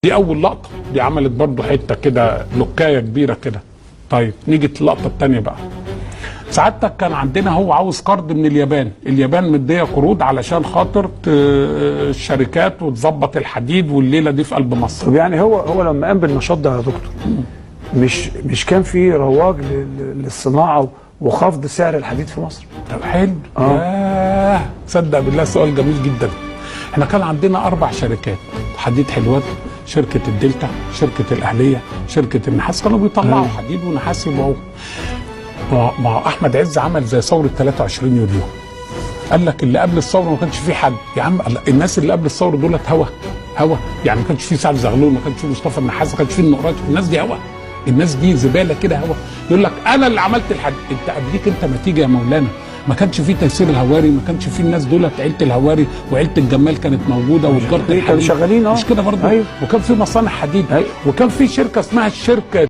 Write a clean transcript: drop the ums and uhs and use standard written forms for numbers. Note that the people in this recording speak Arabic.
دي اول لقطه، دي عملت برضو حته كده لوكايه كبيره كده. طيب نيجي اللقطه الثانيه بقى. سعادتك كان عندنا هو عاوز قرض من اليابان، اليابان مديه قروض علشان خاطر الشركات وتظبط الحديد والليله دي في قلب مصر. طب يعني هو لما قام بالنشاط ده يا دكتور مش كان في رواج للصناعه وخفض سعر الحديد في مصر؟ طب حلو. صدق بالله سؤال جميل جدا. احنا كان عندنا 4 شركات حديد حلوان، شركه الدلتا، شركه الاهليه، شركه النحاس، كانوا بيطلعوا حديد ونحاس يبيعوه. ما احمد عز عمل زي ثوره 23 يوليو، قال لك اللي قبل الثوره ما كانش فيه حد. يا عم الناس اللي قبل الثوره دولت هوا يعني، ما كانش فيه سعد زغلول، ما كانش فيه مصطفى النحاس، ما كانش فيه النقراش، الناس دي هوا، الناس دي زباله كده هوا. يقول لك انا اللي عملت الحديد. انت قبليك انت نتيجه يا مولانا. ما كانش فيه تيسير الهواري، ما كانش فيه الناس دولت، عيله الهواري وعيله الجمال كانت موجوده وتجاره الحديد كانوا شغالين مش كده برضه. أيوه. وكان في مصانع حديد. أيوه. وكان في شركه اسمها الشركه